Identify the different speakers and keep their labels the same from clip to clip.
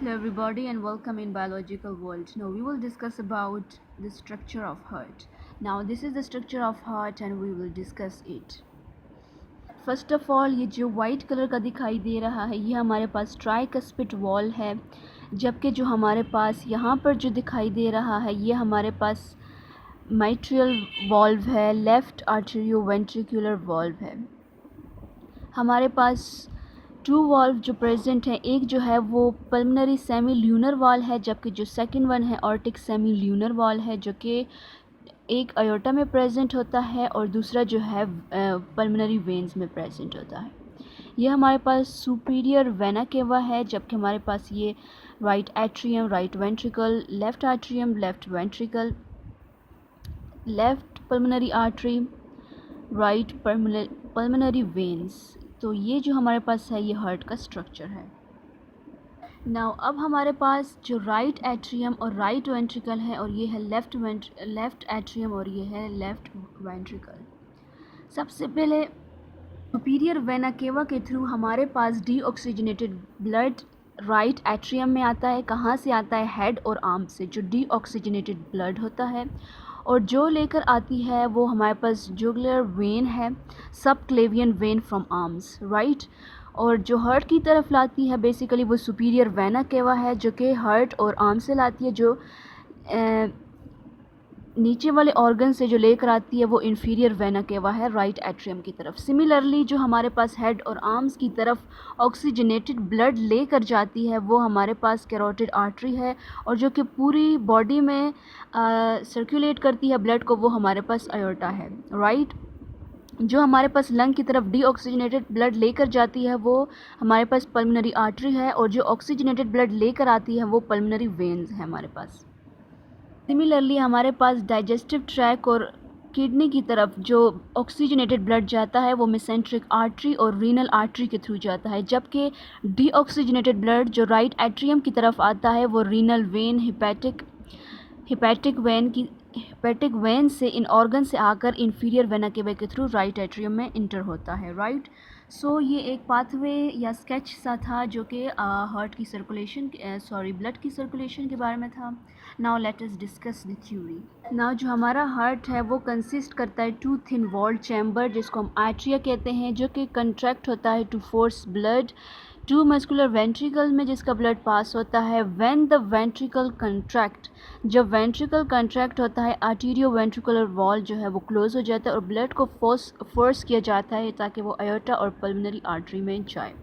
Speaker 1: Hello everybody and welcome in biological world. Now we will discuss about the structure of heart. Now this is the structure of heart and we will discuss it. First of all ये जो white colour का दिखाई दे रहा है ये हमारे पास tricuspid wall है, जबकि जो हमारे पास यहाँ पर जो दिखाई दे रहा है ये हमारे पास माइट्रियल वॉल्व है, लेफ़्ट आर्टेरियो वेंट्रिकुलर वॉल्व है। हमारे पास टू वॉल्व जो प्रेजेंट है, एक जो है वो पल्मनरी सेमी ल्यूनर वॉल है, जबकि जो सेकंड वन है ऑर्टिक सेमी ल्यूनर वॉल है, जो कि एक अयोर्टा में प्रेजेंट होता है और दूसरा जो है पल्मनरी वेन्स में प्रेजेंट होता है। ये हमारे पास सुपीरियर वेना केवा है, जबकि हमारे पास ये right atrium, right ventricle, left atrium, left ventricle, left pulmonary artery, right pulmonary veins. तो ये जो हमारे पास है ये हार्ट का स्ट्रक्चर है। नाउ अब हमारे पास जो राइट एट्रियम और राइट वेंट्रिकल है और ये है लेफ़्ट एट्रियम और ये है लेफ़्ट वेंट्रिकल। सबसे पहले सुपीरियर वेना केवा के थ्रू हमारे पास डीऑक्सीजनेटेड ब्लड राइट एट्रियम में आता है। कहाँ से आता है? हेड और आर्म से, जो डीऑक्सीजनेटेड ब्लड होता है, और जो लेकर आती है वो हमारे पास जुगुलर वेन है, सब क्लेवियन वेन फ्रॉम आर्म्स, राइट। और जो हार्ट की तरफ लाती है बेसिकली वो सुपीरियर वेना केवा है, जो कि हार्ट और आर्म से लाती है। जो नीचे वाले ऑर्गन से जो लेकर आती है वो इंफीरियर वेना केवा है, राइट एट्रियम की तरफ। सिमिलरली जो हमारे पास हेड और आर्म्स की तरफ ऑक्सीजनेटेड ब्लड लेकर जाती है वो हमारे पास कैरोटिड आर्टरी है, और जो कि पूरी बॉडी में सर्कुलेट करती है ब्लड को, वो हमारे पास अयोर्टा है, राइट। जो हमारे पास लंग की तरफ डीऑक्सीजनेटेड ब्लड लेकर जाती है वो हमारे पास पल्मनरी आर्टरी है, और जो ऑक्सीजनेटेड ब्लड लेकर आती है वो पल्मनरी वेन्स है हमारे पास। सिमिलरली हमारे पास डाइजेस्टिव ट्रैक और किडनी की तरफ जो ऑक्सीजनेटेड ब्लड जाता है वो मेसेंट्रिक आर्टरी और रीनल आर्टरी के थ्रू जाता है, जबकि डीऑक्सीजनेटेड ब्लड जो राइट एट्रियम की तरफ आता है वो रीनल वेन, हिपैटिक वेन से इन ऑर्गन से आकर इंफीरियर वेना केवा के थ्रू राइट एट्रियम में इंटर होता है, राइट। सो ये एक पाथवे या स्केच सा था जो कि हार्ट की सर्कुलेशन ब्लड की सर्कुलेशन के बारे में था। Now let us discuss the theory. Now जो हमारा हार्ट है वो कंसिस्ट करता है टू थिन वॉल्ड चैम्बर, जिसको हम आर्ट्रिया कहते हैं, जो कि कंट्रैक्ट होता है to force blood to muscular ventricle में, जिसका ब्लड पास होता है। व्हेन द वेंट्रिकल कंट्रैक्ट, जब वेंट्रिकल कंट्रैक्ट होता है आर्टीरियो वेंट्रिकुलर वॉल जो है वो क्लोज हो जाता है और ब्लड को फोर्स किया जाता है ताकि वो अयोर्टा और पल्मनरी आर्टरी में जाए।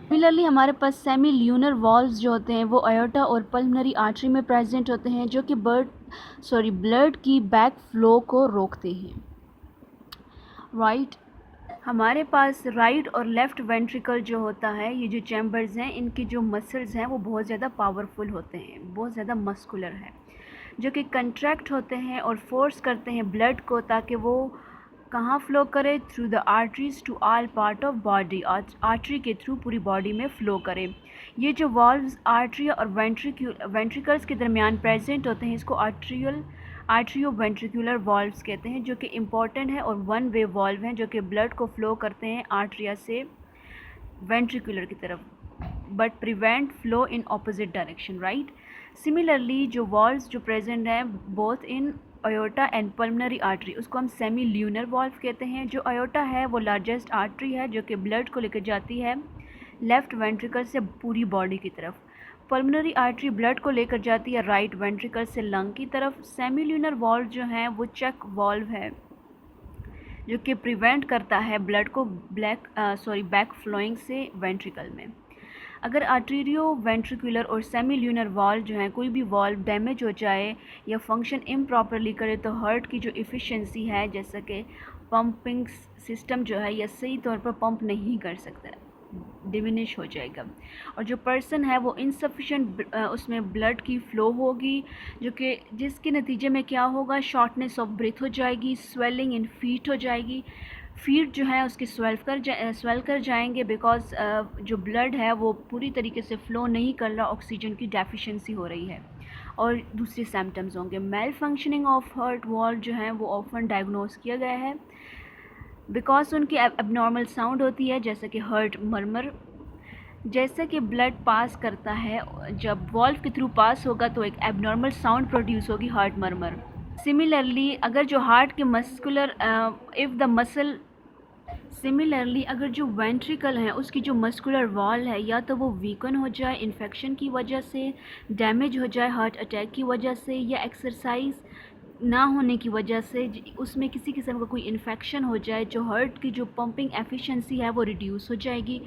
Speaker 1: सिमिलरली हमारे पास सेमी ल्यूनर वॉल्व्स जो होते हैं वो अयोर्टा और पल्मनरी आर्टरी में प्रेजेंट होते हैं, जो कि ब्लड की बैक फ्लो को रोकते हैं, राइट। हमारे पास राइट और लेफ़्ट वेंट्रिकल जो होता है, ये जो चैम्बर्स हैं इनकी जो मसल्स हैं वो बहुत ज़्यादा पावरफुल होते हैं, बहुत ज़्यादा मस्कुलर है, जो कि कंट्रैक्ट होते हैं और फोर्स करते हैं ब्लड को ताकि वो कहाँ फ़्लो करे? Through the arteries to all part of body, artery के थ्रू पूरी बॉडी में फ़्लो करे। ये जो वॉल्व्स आर्टरी और वेंट्रिकल्स के दरमियान प्रेजेंट होते हैं इसको आर्ट्रियो वेंट्रिकुलर वॉल्व्स कहते हैं, जो कि इम्पॉर्टेंट है और वन वे वॉल्व हैं जो कि ब्लड को फ़्लो करते हैं आर्ट्रिया से वेंट्रिकुलर की तरफ, but prevent flow in opposite direction, right. Similarly जो वॉल्व्स जो प्रेजेंट हैं both in aorta and pulmonary artery, उसको हम सेमी ल्यूनर वॉल्व कहते हैं। जो अयोर्टा है वो लार्जेस्ट आर्टरी है जो कि ब्लड को लेकर जाती है लेफ़्ट वेंट्रिकल से पूरी बॉडी की तरफ। पल्मनरी आर्टरी ब्लड को लेकर जाती है राइट वेंट्रिकल से लंग की तरफ। सेमी ल्यूनर वॉल्व जो है वो चेक वॉल्व है जो कि प्रिवेंट करता है ब्लड को बैक फ्लोइंग से वेंट्रिकल में। अगर आर्टीरियो वेंट्रिकुलर और सेमी ल्यूनर वॉल्व जो है कोई भी वॉल्व डैमेज हो जाए या फंक्शन इम्प्रॉपरली करे तो हार्ट की जो इफ़िशेंसी है, जैसा कि पंपिंग सिस्टम जो है, यह सही तौर पर पंप नहीं कर सकता, डिमिनिश हो जाएगा, और जो पर्सन है वो इनसफिशेंट उसमें ब्लड की फ़्लो होगी, जो कि जिसके नतीजे में क्या होगा? शॉर्टनेस ऑफ ब्रेथ हो जाएगी, स्वेलिंग इन फीट हो जाएगी, फीट जो है उसके स्वेल कर जाएंगे बिकॉज जो ब्लड है वो पूरी तरीके से फ़्लो नहीं कर रहा, ऑक्सीजन की डेफिशिएंसी हो रही है। और दूसरे सिम्टम्स होंगे malfunctioning of heart wall जो है वो ऑफन डायग्नोस किया गया है बिकॉज उनकी एबनॉर्मल साउंड होती है, जैसे कि हार्ट मर्मर, जैसा कि ब्लड पास करता है, जब वॉल्व के थ्रू पास होगा तो एक एबनॉर्मल साउंड प्रोड्यूस होगी, हार्ट मरमर। सिमिलरली अगर जो हार्ट के muscular if the muscle similarly अगर जो वेंट्रिकल है उसकी जो मस्कुलर वॉल है या तो वो वीकन हो जाए इन्फेक्शन की वजह से, डैमेज हो जाए हार्ट अटैक की वजह से, या एक्सरसाइज ना होने की वजह से उसमें किसी किस्म का कोई इन्फेक्शन हो जाए, जो हार्ट की जो पंपिंग एफिशिएंसी है वो रिड्यूस हो जाएगी।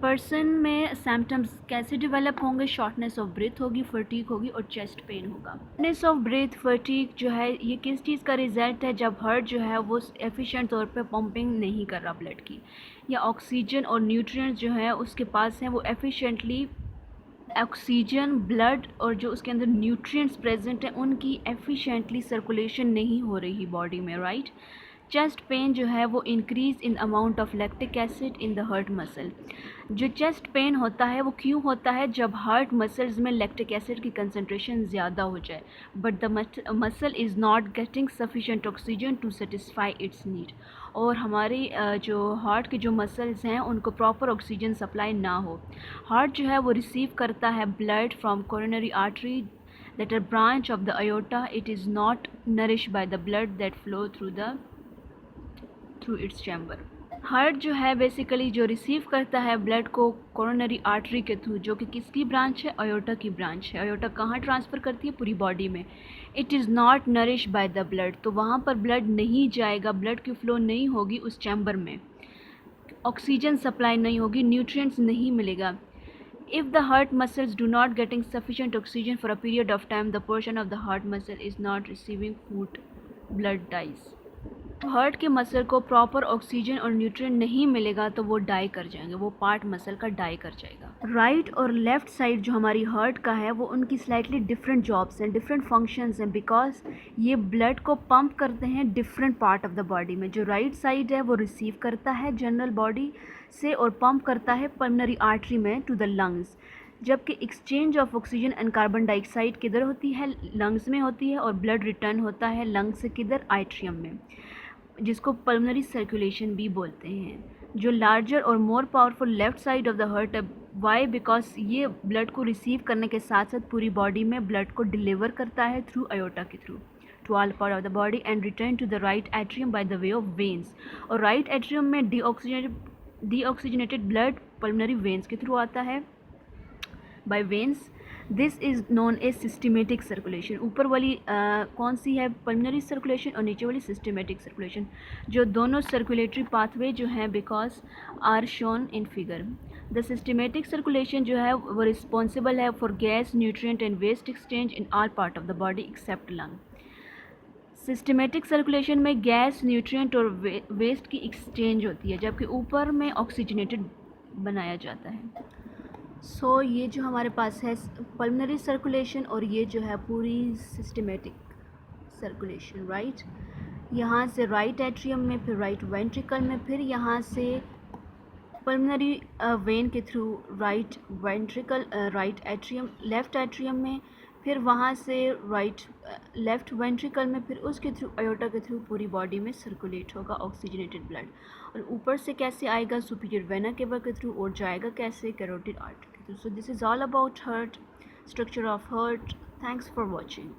Speaker 1: पर्सन में सिम्टम्स कैसे डेवलप होंगे? शॉर्टनेस ऑफ ब्रेथ होगी, फटीग होगी और चेस्ट पेन होगा। शॉर्टनेस ऑफ ब्रेथ, फटीग जो है ये किस चीज़ का रिजल्ट है? जब हार्ट जो है वो एफिशिएंट तौर पे पंपिंग नहीं कर रहा ब्लड की, या ऑक्सीजन और न्यूट्रिएंट्स जो है उसके पास हैं वो एफिशिएंटली ऑक्सीजन, ब्लड और जो उसके अंदर न्यूट्रिएंट्स प्रेजेंट हैं उनकी एफिशिएंटली सर्कुलेशन नहीं हो रही बॉडी में, राइट। चेस्ट पेन जो है वो increase in amount of lactic acid in the heart muscle. जो चेस्ट पेन होता है वो क्यों होता है? जब हार्ट मसल्स में लैक्टिक एसिड की कंसनट्रेशन ज़्यादा हो जाए, but the muscle is not getting sufficient oxygen to satisfy its need, और हमारी जो हार्ट के जो मसल्स हैं उनको प्रॉपर ऑक्सीजन सप्लाई ना हो। हार्ट जो है वो रिसीव करता है blood from coronary artery that are branch of the aorta. It is not nourished by the blood that flow through its chamber. Heart जो है बेसिकली जो रिसीव करता है ब्लड को कोरोनरी आर्टरी के थ्रू, जो कि किसकी ब्रांच है? अयोटा की ब्रांच है। अयोटा कहाँ ट्रांसफ़र करती है? पूरी बॉडी में। It is not nourish bye the blood, तो वहाँ पर ब्लड नहीं जाएगा, ब्लड की फ़्लो नहीं होगी उस चैम्बर में, ऑक्सीजन सप्लाई नहीं होगी, न्यूट्रिएंट्स नहीं मिलेगा। If the heart muscles do not getting sufficient oxygen for a period of time, the portion of the heart muscle is not receiving food, blood dies. Heart के muscle को proper oxygen और nutrient नहीं मिलेगा तो वो die कर जाएंगे, वो पार्ट मसल का डाई कर जाएगा। राइट और लेफ़्ट साइड जो हमारी हार्ट का है वो उनकी स्लाइटली डिफरेंट जॉब्स हैं, डिफरेंट फंक्शंस हैं, बिकॉज ये ब्लड को पंप करते हैं different part of the body में। जो राइट साइड है वो रिसीव करता है जनरल बॉडी से और पंप करता है पल्मोनरी आर्टरी में टू द लंग्स, जबकि exchange of oxygen and carbon dioxide किधर होती है? लंग्स में होती है, और ब्लड रिटर्न होता है लंग्स से किधर? आइट्रियम में, जिसको पल्मोनरी सर्कुलेशन भी बोलते हैं। जो लार्जर और more powerful left side of the heart है, वाई? बिकॉज ये ब्लड को रिसीव करने के साथ साथ पूरी बॉडी में ब्लड को डिलीवर करता है थ्रू अयोटा के through to all part of the body and return to the right atrium by the way of veins. और राइट एट्रियम में डीऑक्सीजनेटेड ब्लड पल्मोनरी वेन्स के थ्रू आता है, by veins. This is known as systematic circulation. ऊपर वाली कौन सी है? Pulmonary circulation, और नीचे वाली सिस्टमेटिक सर्कुलेशन। जो दोनों सर्कुलेटरी पाथवे जो हैं because are shown in figure. The systematic circulation जो है वो रिस्पॉन्सिबल है for gas, nutrient and waste exchange in all part of the body except lung. Systematic circulation में गैस, न्यूट्रिएंट और वेस्ट की एक्सचेंज होती है, जबकि ऊपर में ऑक्सीजनेटेड बनाया जाता है। सो ये जो हमारे पास है पल्मोनरी सर्कुलेशन, और ये जो है पूरी सिस्टमेटिक सर्कुलेशन, राइट। यहाँ से राइट एट्रियम में, फिर राइट वेंट्रिकल में, फिर यहाँ से पल्मोनरी वेन के through right ventricle, right atrium, left atrium में, फिर वहाँ से राइट लेफ़्ट वेंट्रिकल में, फिर उसके थ्रू अयोटा के थ्रू पूरी बॉडी में सर्कुलेट होगा ऑक्सीजनेटेड ब्लड। और ऊपर से कैसे आएगा? सुपीरियर वेना केवा के थ्रू, और जाएगा कैसे? कैरोटिड आर्टरी के through. So this is all about heart, structure of heart. Thanks for watching.